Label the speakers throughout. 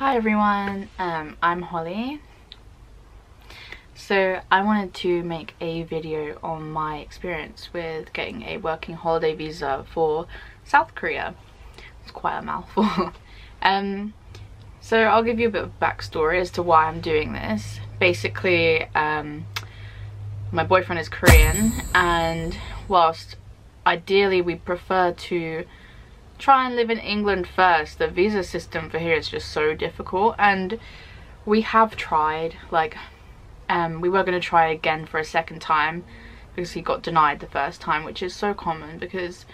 Speaker 1: Hi everyone, I'm Holly. So I wanted to make a video on my experience with getting a working holiday visa for South Korea. It's quite a mouthful. So I'll give you a bit of backstory as to why I'm doing this. Basically, my boyfriend is Korean, and whilst ideally we prefer to try and live in England first, the visa system for here is just so difficult, and we have tried, we were going to try again for a second time because he got denied the first time, which is so common because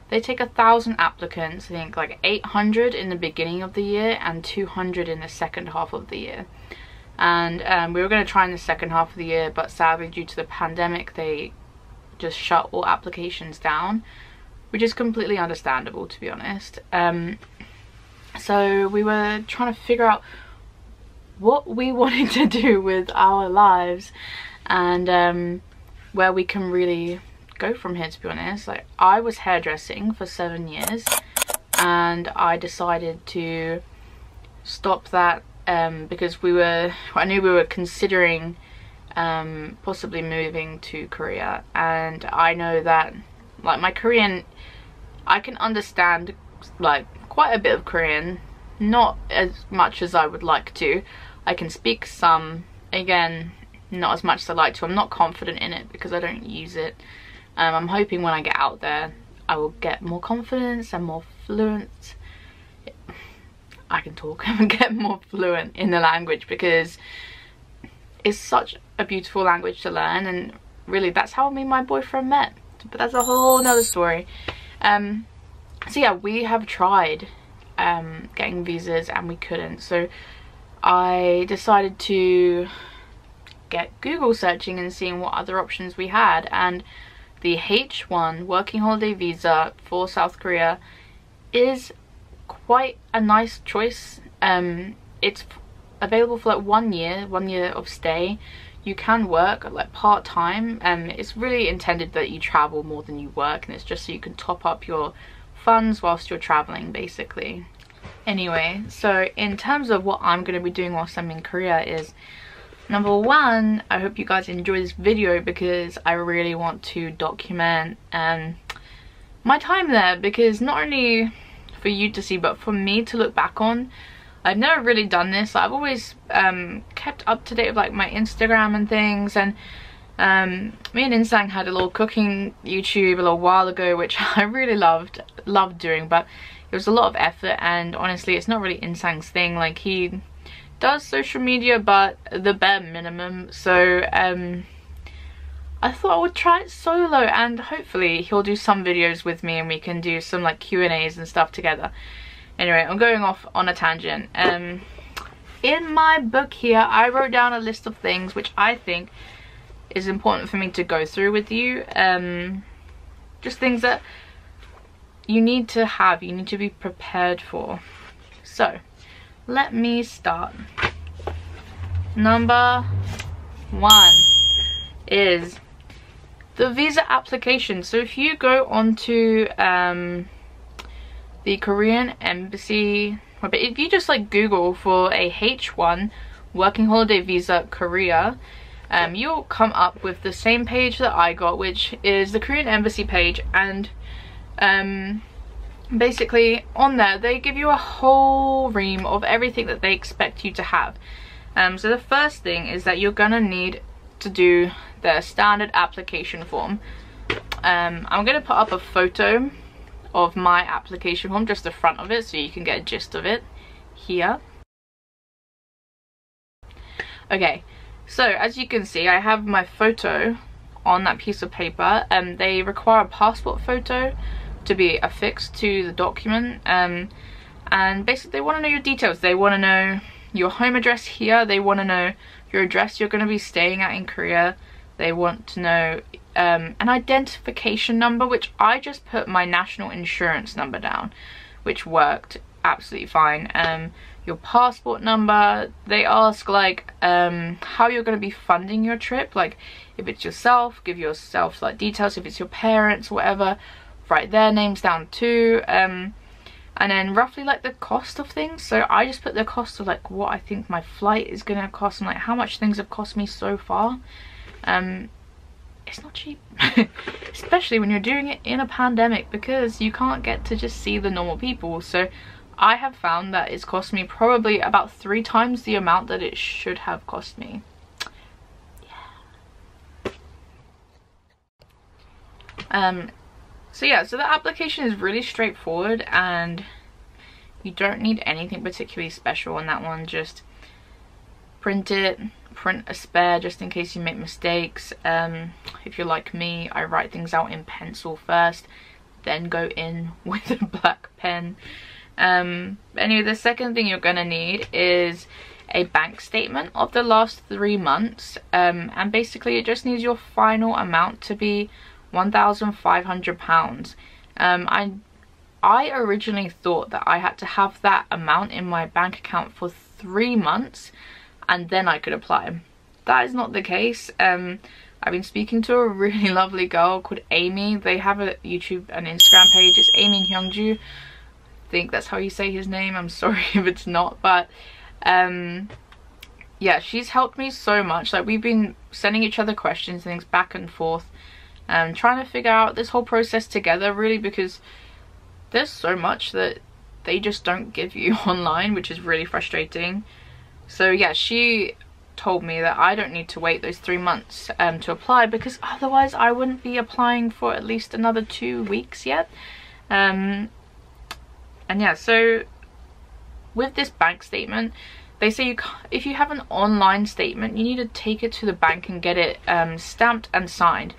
Speaker 1: they take 1,000 applicants, I think like 800 in the beginning of the year and 200 in the second half of the year. And we were going to try in the second half of the year, but sadly due to the pandemic they just shut all applications down, which is completely understandable, to be honest. So we were trying to figure out what we wanted to do with our lives and where we can really go from here, to be honest. Like, I was hairdressing for 7 years and I decided to stop that because I knew we were considering possibly moving to Korea, and I know that my Korean, I can understand quite a bit of Korean, not as much as I would like to. I can speak some, again, not as much as I like to. I'm not confident in it because I don't use it. I'm hoping when I get out there I will get more confidence and more fluent. I can talk and get more fluent in the language because it's such a beautiful language to learn, and really that's how me and my boyfriend met. But that's a whole nother story. So yeah, we have tried getting visas and we couldn't, so I decided to get Google searching and seeing what other options we had, and the H1 working holiday visa for South Korea is quite a nice choice. It's available for like 1 year of stay. You can work part-time, and it's really intended that you travel more than you work, and it's just so you can top up your funds whilst you're traveling, basically. Anyway, so in terms of what I'm going to be doing whilst I'm in Korea is, number one, I hope you guys enjoy this video because I really want to document my time there, because not only for you to see but for me to look back on. I've never really done this. I've always kept up to date with my Instagram and things, and me and Insang had a little cooking YouTube a little while ago, which I really loved doing, but it was a lot of effort, and honestly it's not really Insang's thing. Like, he does social media but the bare minimum, so I thought I would try it solo, and hopefully he'll do some videos with me and we can do some Q&As and stuff together. Anyway, I'm going off on a tangent. In my book here, I wrote down a list of things which I think is important for me to go through with you. Just things that you need to have, you need to be prepared for. So, let me start. Number one is the visa application. So if you go onto the Korean embassy, but if you just Google for a H1 working holiday visa Korea, you'll come up with the same page that I got, which is the Korean embassy page, and basically on there they give you a whole ream of everything that they expect you to have. So the first thing is that you're gonna need to do the standard application form. I'm gonna put up a photo of my application form, just the front of it, so you can get a gist of it here. Okay, so as you can see, I have my photo on that piece of paper, and they require a passport photo to be affixed to the document, and basically they want to know your details. They want to know your home address here, they want to know your address you're going to be staying at in Korea, they want to know an identification number, which I just put my national insurance number down, which worked absolutely fine. Your passport number, they ask how you're going to be funding your trip, if it's yourself, give yourself details, if it's your parents, whatever, write their names down too. And and then roughly like the cost of things. So I just put the cost of like what I think my flight is gonna cost and like how much things have cost me so far. It's not cheap, especially when you're doing it in a pandemic, because you can't get to just see the normal people. So I have found that it's cost me probably about 3 times the amount that it should have cost me. So yeah, so the application is really straightforward and you don't need anything particularly special on that one. Just print it, print a spare just in case you make mistakes. If you're like me, I write things out in pencil first, then go in with a black pen. Anyway, the second thing you're gonna need is a bank statement of the last 3 months, and basically it just needs your final amount to be £1,500. I originally thought that I had to have that amount in my bank account for 3 months and then I could apply. That is not the case. I've been speaking to a really lovely girl called Amy. They have a YouTube and Instagram page. It's Amy and Hyungju. I think that's how you say his name. I'm sorry if it's not, but yeah, she's helped me so much. Like, we've been sending each other questions, things back and forth, trying to figure out this whole process together, really, because there's so much that they just don't give you online, which is really frustrating. So yeah, she told me that I don't need to wait those 3 months to apply, because otherwise I wouldn't be applying for at least another 2 weeks yet. And yeah, so with this bank statement, they say if you have an online statement, you need to take it to the bank and get it stamped and signed.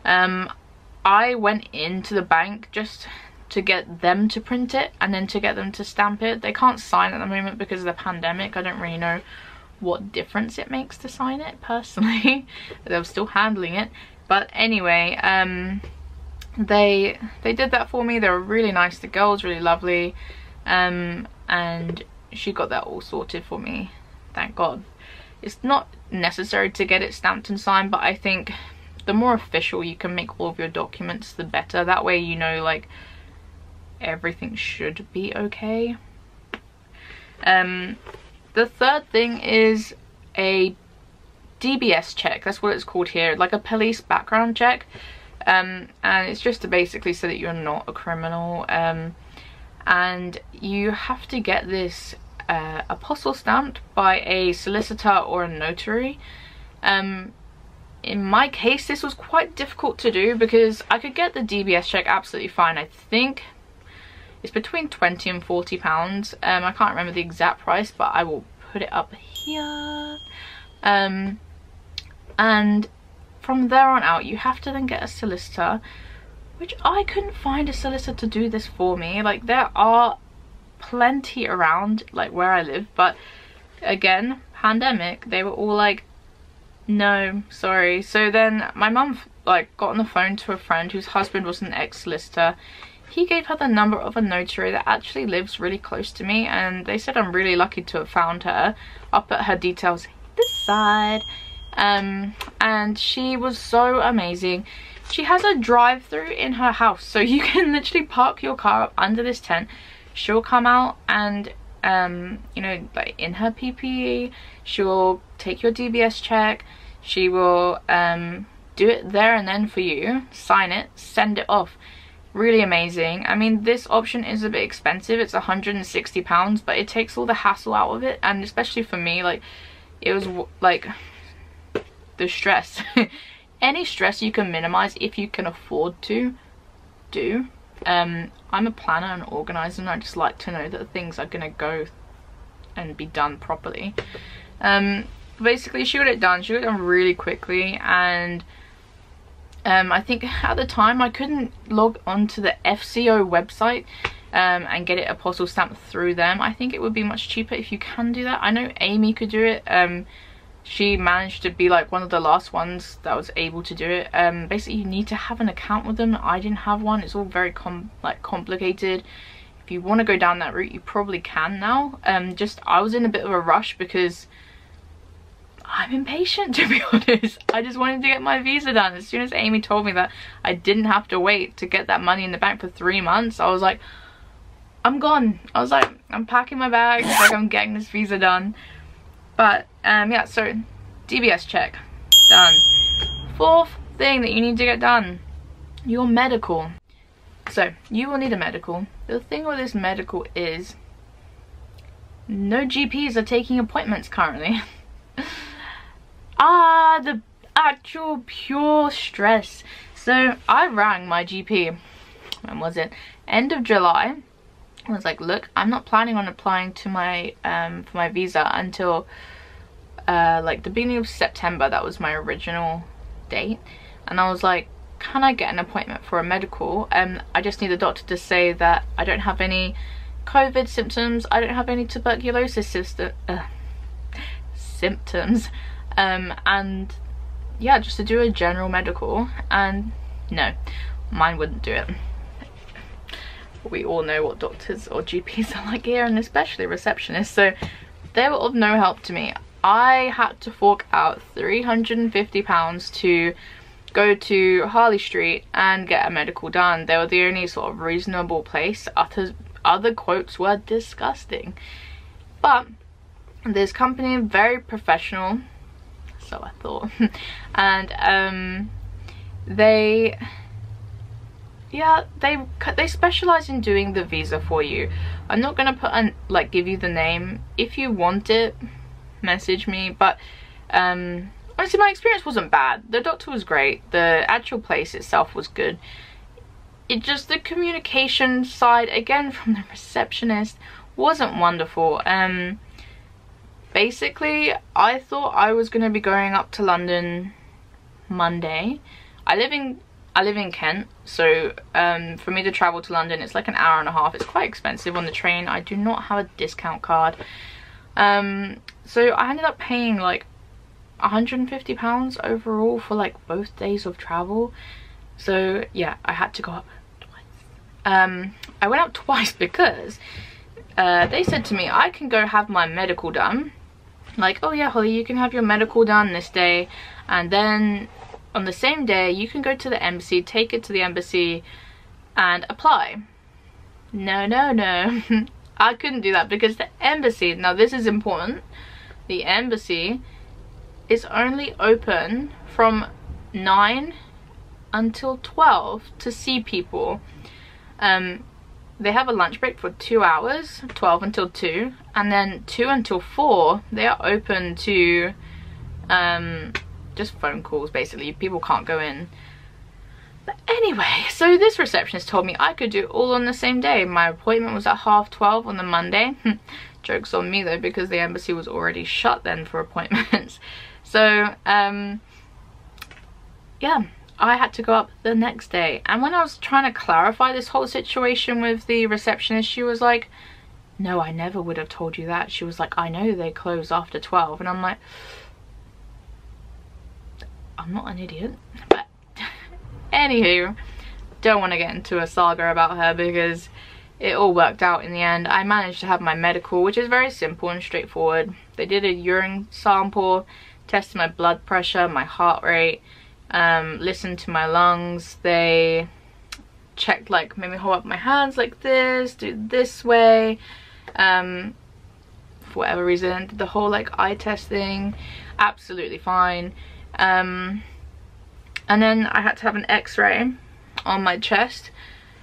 Speaker 1: I went into the bank just to get them to print it and then to get them to stamp it. They can't sign at the moment because of the pandemic. I don't really know what difference it makes to sign it personally. They're still handling it, but anyway, they did that for me. They were really nice. The girl was really lovely, and she got that all sorted for me, thank God. It's not necessary to get it stamped and signed, but I think the more official you can make all of your documents, the better. That way you know, like, everything should be okay. The third thing is a DBS check. That's what it's called here, like a police background check. And it's just to basically say that you're not a criminal, and you have to get this apostle stamped by a solicitor or a notary. In my case, this was quite difficult to do because I could get the DBS check absolutely fine. I think it's between £20 and £40. I can't remember the exact price, but I will put it up here. And from there on out, you have to then get a solicitor, which I couldn't find a solicitor to do this for me. Like, there are plenty around, like, where I live, but again, pandemic, they were all like, no, sorry. So then my mum, like, got on the phone to a friend whose husband was an ex-solicitor. He gave her the number of a notary that actually lives really close to me, and they said I'm really lucky to have found her. I'll put her details this side. And she was so amazing. She has a drive-through in her house, so you can literally park your car up under this tent. She'll come out and you know, like, in her PPE, she'll take your DBS check, she will do it there and then for you, sign it, send it off. Really amazing. I mean, this option is a bit expensive. It's £160, but it takes all the hassle out of it, and especially for me, like, it was like the stress. Any stress you can minimize if you can afford to do. I'm a planner and organizer, and I just like to know that things are gonna go and be done properly. Basically, she got it done. She got it done really quickly, and I think at the time I couldn't log onto the FCO website and get it apostle stamped through them. I think it would be much cheaper if you can do that. I know Amy could do it. She managed to be like one of the last ones that was able to do it. Basically, you need to have an account with them. I didn't have one. It's all very complicated. If you want to go down that route, you probably can now. I was in a bit of a rush because I'm impatient, to be honest. I just wanted to get my visa done. As soon as Amy told me that I didn't have to wait to get that money in the bank for 3 months, I was like, I'm gone. I was like, I'm packing my bags, like I'm getting this visa done. But yeah, so DBS check done. Fourth thing that you need to get done, your medical. So you will need a medical. The thing with this medical is no GPs are taking appointments currently. The actual pure stress. So I rang my GP, when was it, end of July. I was like, look, I'm not planning on applying to my for my visa until like the beginning of September. That was my original date. And I was like, can I get an appointment for a medical? I just need the doctor to say that I don't have any COVID symptoms, I don't have any tuberculosis symptoms, and yeah, just to do a general medical. And no, mine wouldn't do it. We all know what doctors or GPs are like here, and especially receptionists, so they were of no help to me. I had to fork out £350 to go to Harley Street and get a medical done. They were the only sort of reasonable place. Other quotes were disgusting, but this company, very professional, so I thought. And they specialize in doing the visa for you. I'm not gonna put give you the name. If you want it, message me. But honestly, my experience wasn't bad. The doctor was great, the actual place itself was good. It just, the communication side, again from the receptionist, wasn't wonderful. Basically, I thought I was going to be going up to London Monday. I live in Kent, so for me to travel to London, it's like an hour and a half. It's quite expensive on the train. I do not have a discount card. So I ended up paying like £150 overall for like both days of travel. So yeah, I had to go up twice. I went up twice because they said to me, I can go have my medical done. Like, oh yeah, Holly, you can have your medical done this day, and then on the same day you can go to the embassy, take it to the embassy and apply. No, no, no. I couldn't do that because the embassy, now this is important, the embassy is only open from 9 until 12 to see people. They have a lunch break for 2 hours, 12 until 2, and then 2 until 4 they are open to just phone calls. Basically, people can't go in. But anyway, so this receptionist told me I could do it all on the same day. My appointment was at 12:30 on the Monday. Joke's on me though, because the embassy was already shut then for appointments. So yeah, I had to go up the next day. And when I was trying to clarify this whole situation with the receptionist, she was like, no, I never would have told you that. She was like, I know they close after 12. And I'm like, I'm not an idiot. But anywho, don't want to get into a saga about her because it all worked out in the end. I managed to have my medical, which is very simple and straightforward. They did a urine sample, tested my blood pressure, my heart rate, listened to my lungs. They checked, like, made me hold up my hands like this, do it this way, for whatever reason. Did the whole like eye test thing, absolutely fine. And then I had to have an x-ray on my chest,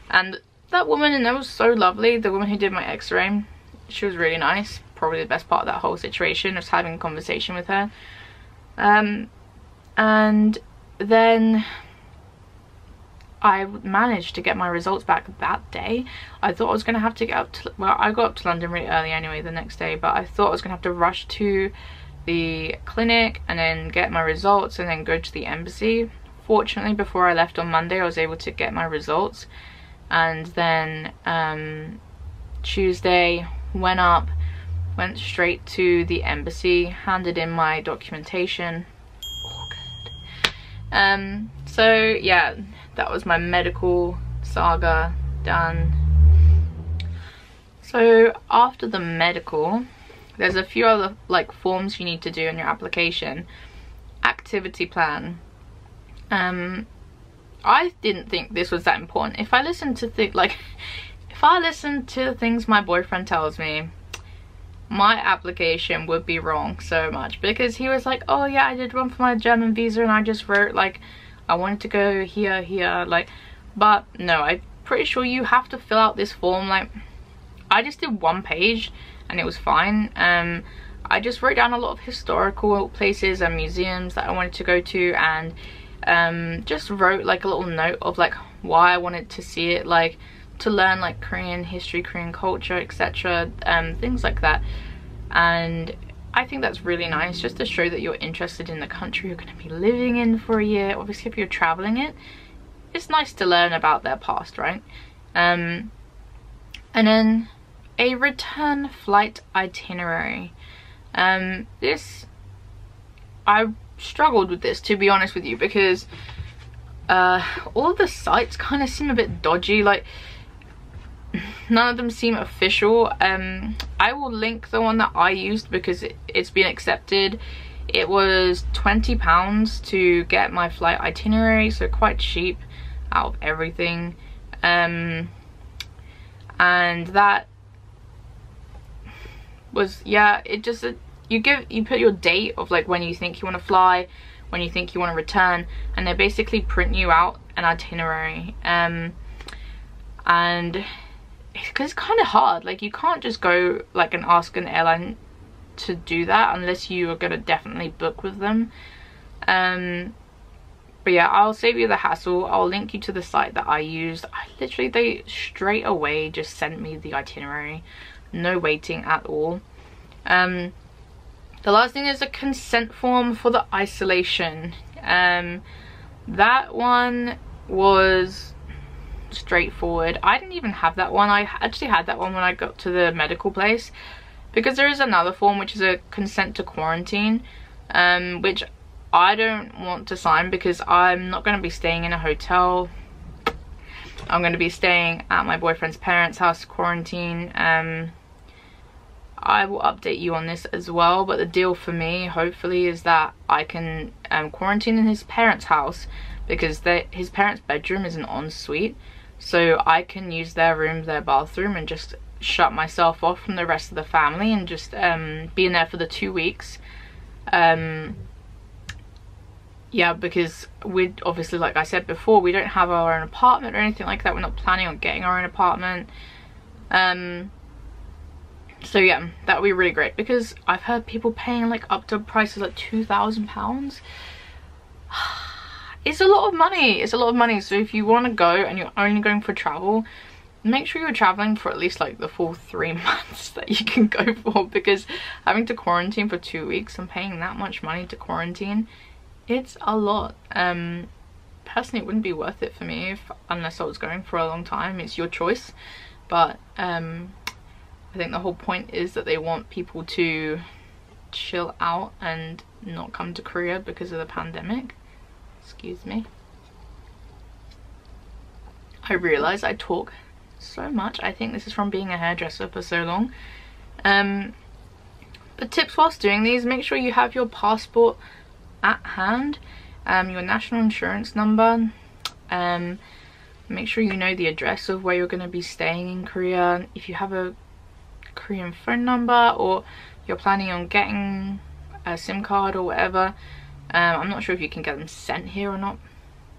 Speaker 1: and that woman, and that was so lovely, the woman who did my x-ray, she was really nice. Probably the best part of that whole situation was having a conversation with her. And then I managed to get my results back that day. I thought I was going to have to get up to, well, I got up to London really early anyway the next day, but I thought I was going to have to rush to the clinic and then get my results and then go to the embassy. Fortunately, before I left on Monday, I was able to get my results, and then Tuesday went straight to the embassy, handed in my documentation. All good. So yeah, that was my medical saga done. So after the medical, there's a few other like forms you need to do in your application. Activity plan. I didn't think this was that important. If I listened to if I listen to the things my boyfriend tells me, my application would be wrong so much, because he was like, oh yeah, I did one for my German visa and I just wrote like I wanted to go here, like, but no, I'm pretty sure you have to fill out this form. Like, I just did 1 page and it was fine. I just wrote down a lot of historical places and museums that I wanted to go to, and just wrote like a little note of like why I wanted to see it, like to learn like Korean history, Korean culture, etc., things like that. And I think that's really nice, just to show that you're interested in the country you're going to be living in for a year. Obviously, if you're traveling it, it's nice to learn about their past, right? And then a return flight itinerary. This, I struggled with this, to be honest with you, because all of the sites kind of seem a bit dodgy. Like, none of them seem official. I will link the one that I used because it's been accepted. It was £20 to get my flight itinerary, so quite cheap out of everything. And that was, yeah, it just, you put your date of like when you think you want to fly, when you think you want to return, and they basically print you out an itinerary. And because it's kind of hard, like you can't just go like and ask an airline to do that unless you are going to definitely book with them. But yeah, I'll save you the hassle. I'll link you to the site that I used. They straight away just sent me the itinerary, no waiting at all. The last thing is a consent form for the isolation. That one was straightforward. I didn't even have that one. I actually had that one when I got to the medical place, because there is another form which is a consent to quarantine, which I don't want to sign because I'm not going to be staying in a hotel. I'm going to be staying at my boyfriend's parents' house, quarantine. I will update you on this as well, but the deal for me, hopefully, is that I can quarantine in his parents' house, because his parents' bedroom is an ensuite, so I can use their room, their bathroom, and just shut myself off from the rest of the family and just be in there for the 2 weeks. Yeah, because we obviously, like I said before, we don't have our own apartment or anything like that. We're not planning on getting our own apartment. So yeah, that would be really great, because I've heard people paying like up to prices like £2,000. It's a lot of money. It's a lot of money. So if you want to go and you're only going for travel, make sure you're traveling for at least like the full 3 months that you can go for, because having to quarantine for 2 weeks and paying that much money to quarantine, it's a lot. Personally, it wouldn't be worth it for me unless I was going for a long time. It's your choice, but I think the whole point is that they want people to chill out and not come to Korea because of the pandemic. Excuse me. I realise I talk so much. I think this is from being a hairdresser for so long. But tips whilst doing these: make sure you have your passport at hand, your national insurance number, make sure you know the address of where you're going to be staying in Korea. If you have a Korean phone number, or you're planning on getting a SIM card or whatever, I'm not sure if you can get them sent here or not.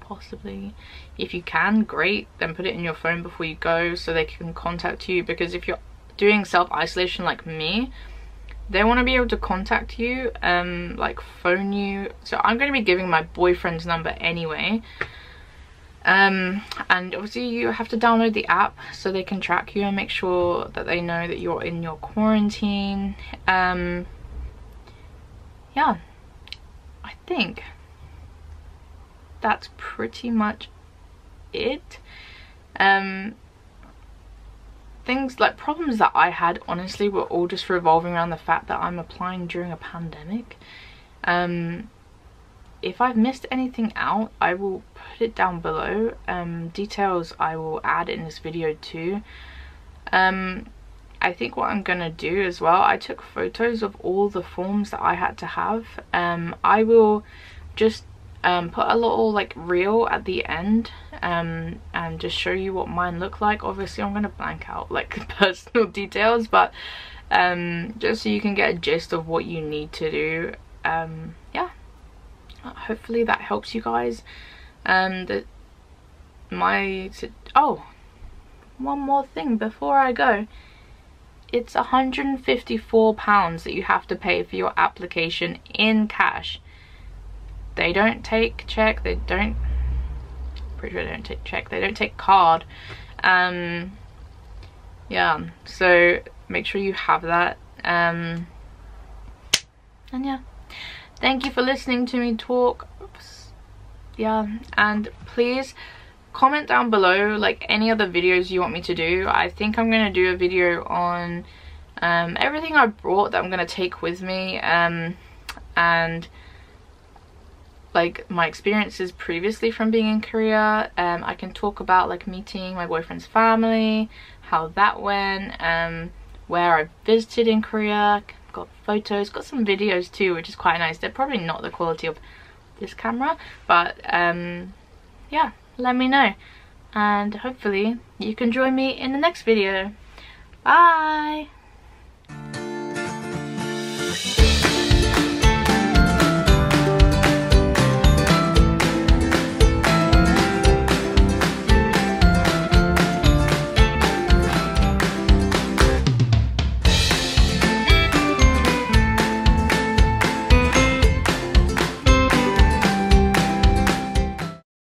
Speaker 1: Possibly. If you can, great, then put it in your phone before you go so they can contact you, because if you're doing self-isolation like me, they want to be able to contact you, like phone you. So I'm going to be giving my boyfriend's number anyway, and obviously you have to download the app so they can track you and make sure that they know that you're in your quarantine. Yeah, I think that's pretty much it. Things like problems that I had, honestly, were all just revolving around the fact that I'm applying during a pandemic. If I've missed anything out, I will put it down below. Details I will add in this video too. I think what I'm gonna do as well, I took photos of all the forms that I had to have. I will just put a little like reel at the end and just show you what mine look like. Obviously I'm gonna blank out like personal details, but just so you can get a gist of what you need to do. Yeah, hopefully that helps you guys. Oh, one more thing before I go. It's £154 that you have to pay for your application in cash. They don't take check, pretty sure they don't take check, they don't take card. Yeah, so make sure you have that. And yeah, thank you for listening to me talk. Yeah, and please comment down below like any other videos you want me to do. I think I'm gonna do a video on everything I brought that I'm gonna take with me, and like my experiences previously from being in Korea. I can talk about like meeting my boyfriend's family, how that went, where I visited in Korea, got photos, got some videos too, which is quite nice. They're probably not the quality of this camera, but yeah, let me know, and hopefully you can join me in the next video. Bye.